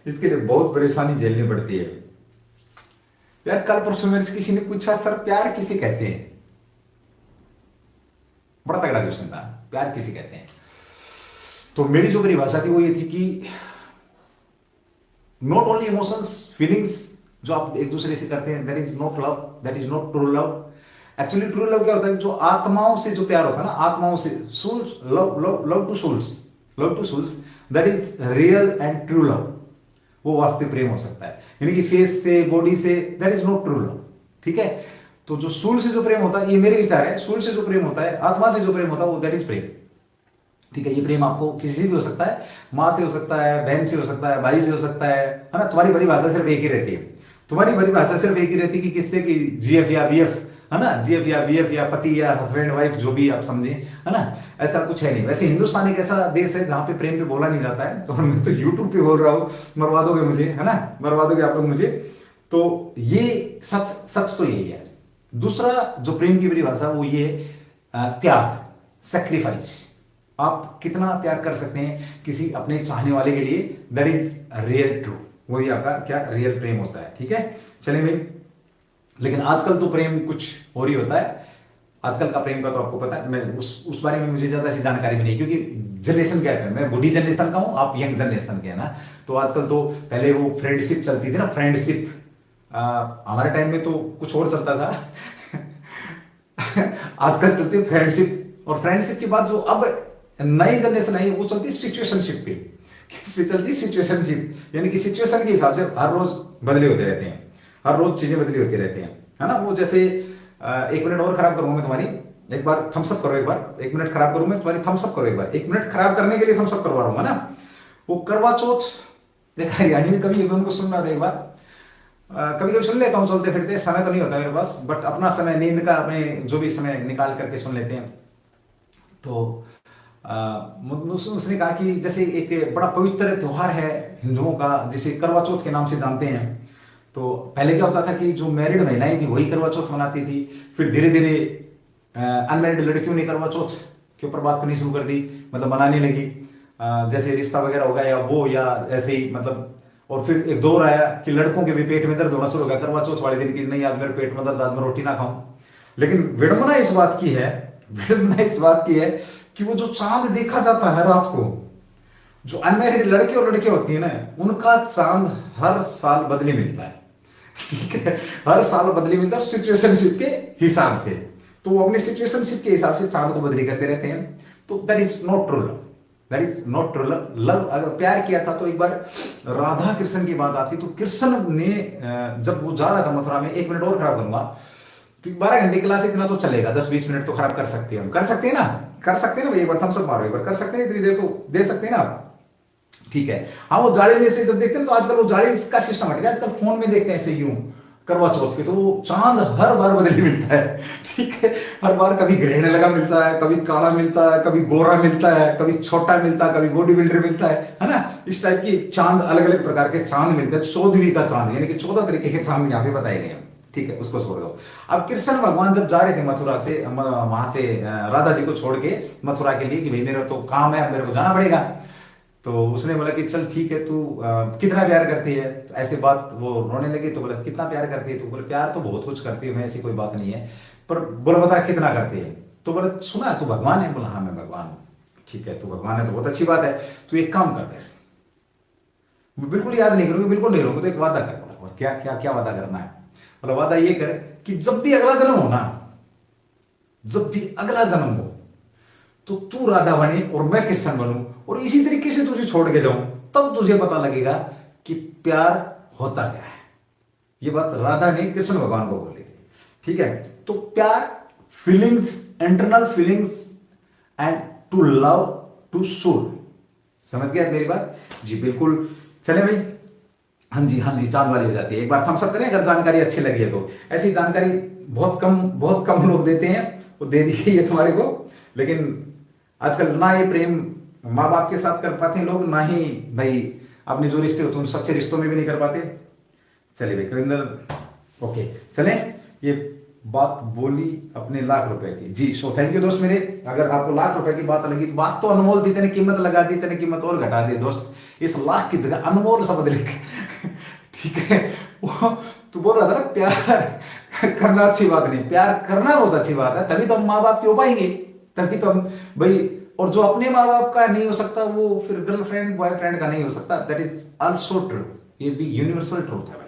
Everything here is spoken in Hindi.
इसके लिए बहुत परेशानी झेलनी पड़ती है यार। कल परसों मेरे से किसी ने पूछा, सर प्यार किसे कहते हैं? बड़ा तगड़ा क्वेश्चन था, प्यार किसे कहते हैं? तो मेरी जो परिभाषा थी वो ये थी कि नॉट ओनली इमोशंस, फीलिंग्स जो आप एक दूसरे से करते हैं, that is not love, that is not true love. Actually true love क्या होता है? जो आत्माओं से जो प्यार होता है ना, आत्माओं से, souls, love love love to souls, love to souls, that is real and true love. वो वास्तविक प्रेम हो सकता है, यानी कि फेस से, बॉडी से, that is not true love. ठीक है, तो जो सोल से जो प्रेम होता है, ये मेरे विचार है, सोल से जो प्रेम होता है, आत्मा से जो प्रेम होता है, वो दैट इज प्रेम। ठीक है, ये प्रेम आपको किसी से भी हो सकता है, माँ से हो सकता है, बहन से हो सकता है, भाई से हो सकता है ना। तुम्हारी परिभाषा सिर्फ एक ही रहती है, तुम्हारी परिभाषा सिर्फ एक ही रहती है कि किससे, कि जीएफ या बीएफ, है ना, जीएफ या बीएफ या पति या हस्बैंड वाइफ, जो भी आप समझे, है ना। ऐसा कुछ है नहीं। वैसे हिंदुस्तान एक ऐसा देश है जहां पे प्रेम पे बोला नहीं जाता है, और मैं तो यूट्यूब पे बोल रहा हूँ, मरवा दोगे मुझे, है ना, मरवा दोगे आप लोग मुझे। तो ये सच तो यही है। दूसरा जो प्रेम की परिभाषा वो ये त्याग, सेक्रीफाइस। आप कितना त्याग कर सकते हैं किसी अपने चाहने वाले के लिए, दैट इज रियल ट्रू, वही आपका क्या रियल प्रेम होता है। ठीक है, चलिए भाई। लेकिन आजकल तो प्रेम कुछ और ही होता है। आजकल का प्रेम का तो आपको पता है, मैं उस बारे में मुझे ज्यादा ऐसी जानकारी भी नहीं, क्योंकि जनरेशन क्या है, मैं बूढ़ी जनरेशन का हूं, आप यंग जनरेशन के हैं ना। तो आजकल तो, पहले वो फ्रेंडशिप चलती थी ना, फ्रेंडशिप, हमारे टाइम में तो कुछ और चलता था आजकल चलती है फ्रेंडशिप, और फ्रेंडशिप के बाद जो अब नई जनरेशन आई वो चलती है सिचुएशनशिप पे। किस पे चलती है? सिचुएशनशिप, यानी कि सिचुएशन के हिसाब से हर रोज बदले होते रहते हैं, हर रोज चीजें बदली होती रहती हैं, है ना। वो जैसे 1 मिनट और खराब करूंगा मैं तुम्हारी, एक बार थम्स अप करो, एक बार 1 मिनट खराब करूं मैं तुम्हारी, थम्स अप करो एक बार। 1 मिनट खराब करने के लिए थम्स अप करवा रहा हूं ना। वो करवा चौथ देखा हरियाणी में, कभी उनको सुनना था एक बार, कभी कभी सुन लेता हूँ चलते फिरते, समय तो नहीं होता मेरे पास, बट अपना समय, नींद का अपने जो भी समय निकाल करके सुन लेते हैं। तो उसने कहा कि जैसे एक बड़ा पवित्र त्योहार है हिंदुओं का, जिसे करवा चौथ के नाम से जानते हैं। तो पहले क्या होता था कि जो मैरिड महिलाएं थी वही करवा चौथ मनाती थी, फिर धीरे धीरे अनमैरिड लड़कियों ने करवा चौथ के ऊपर बात करनी शुरू कर दी, मतलब मनाने लगी। जैसे रिश्ता वगैरह हो गया या वो, या ऐसे ही मतलब। और फिर एक दौर आया कि लड़कों के भी पेट में दर्द होना शुरू हो गया करवा चौथ वाले दिन की, नहीं आज मेरे पेट में दर्द, आज मैं रोटी ना खाऊं। लेकिन विडंबना इस बात की है, विडंबना इस बात की है कि वो जो चांद देखा जाता है रात को, जो अनमैरिड लड़के और लड़के होती है ना, उनका चांद हर साल बदली मिलता है। ठीक है, हर साल बदली मिलता है सिचुएशनशिप के हिसाब से। तो वो अपने सिचुएशनशिप के हिसाब से चांद को बदली करते रहते हैं। तो that is not true love, that is not true love. Love अगर प्यार किया था तो एक बार राधा कृष्ण की बात आती, तो कृष्ण ने जब वो जा रहा था मथुरा में, 1 मिनट और खराब करूंगा क्योंकि 12 घंटे क्लास इतना तो चलेगा, 10-20 मिनट तो खराब कर सकते हैं हम, कर सकते हैं ना, कर सकते हैं ना, एक बार थम्स अप मारो, एक बार कर सकते हैं, इतनी देर तो दे सकते हैं ना आप। ठीक है, हाँ वो जाले में से जब देखते हैं तो आजकल वो जाले इसका सिस्टम हट गया, आजकल फोन में देखते हैं ऐसे यूं करवा चौथ पे, तो वो चांद हर बार बदली मिलता है। ठीक है, हर बार कभी ग्रहण लगा मिलता है, कभी काला मिलता है, कभी गोरा मिलता है, कभी छोटा मिलता है, कभी बॉडी बिल्डर मिलता है ना। इस टाइप की चांद, अलग अलग प्रकार के चांद मिलते हैं। 14वीं का चांद, यानी कि 14 तरीके के चांद यहाँ पे बताए गए हैं। ठीक है, उसको छोड़ दो। अब कृष्ण भगवान जब जा रहे थे मथुरा से, वहां से राधा जी को छोड़ के मथुरा के लिए, कि भाई मेरा तो काम है, अब मेरे को जाना पड़ेगा। तो उसने बोला कि चल ठीक है, तू कितना प्यार करती है? तो ऐसे बात वो रोने लगी, तो बोला कितना प्यार करती है? तो बोले प्यार तो बहुत कुछ करती है मैं, ऐसी कोई बात नहीं है, पर बोला बता कितना करती है? तो बोला सुना तू भगवान है? बोला हाँ मैं भगवान हूं। ठीक है, तू भगवान है तो बहुत अच्छी बात है, तू एक काम कर, बिल्कुल याद नहीं करूंगी, बिल्कुल नहीं रहूंगी, तो एक वादा कर। बोला क्या क्या क्या वादा करना है? बोला वादा ये कर कि जब भी अगला जन्म हो ना, जब भी अगला जन्म हो तो तू राधा बने और मैं कृष्ण बनूं, और इसी तरीके से तुझे छोड़ के जाऊं, तब तुझे पता लगेगा कि प्यार होता क्या है। ये बात राधा ने कृष्ण भगवान को बोली थी। ठीक है, तो प्यार, feelings, internal feelings and to love to soul. समझ गया मेरी बात? जी बिल्कुल। चले भाई, हाँ जी हाँ जी, चांद वाली हो जाती है। एक बार थम्स अप करें अगर जानकारी अच्छी लगी है तो। ऐसी जानकारी बहुत कम लोग देते हैं, वो दे दी है तुम्हारे को। लेकिन आजकल ना ये प्रेम माँ बाप के साथ कर पाते हैं लोग, ना ही भाई अपने जो रिश्ते होते हैं उन सच्चे रिश्तों में भी नहीं कर पाते। चलिए भाई कविंदर, ओके चले, ये बात बोली अपने लाख रुपए की। जी सो थैंक यू दोस्त मेरे। अगर आपको लाख रुपए की बात लगी तो बात तो अनमोल थी, तेने कीमत लगा दी, तेने कीमत और घटा दी दोस्त। इस लाख की जगह अनमोल शब्द लिख ठीक है। वो तू बोल रहा था ना प्यार करना अच्छी बात नहीं, प्यार करना बहुत अच्छी बात है, तभी तो हम माँ बाप के हो पाएंगे, तभी तो हम भाई। और जो अपने माँ बाप का नहीं हो सकता वो फिर गर्लफ्रेंड बॉयफ्रेंड का नहीं हो सकता। दैट इज ऑल्सो ट्रू, ये भी यूनिवर्सल ट्रूथ है भाई।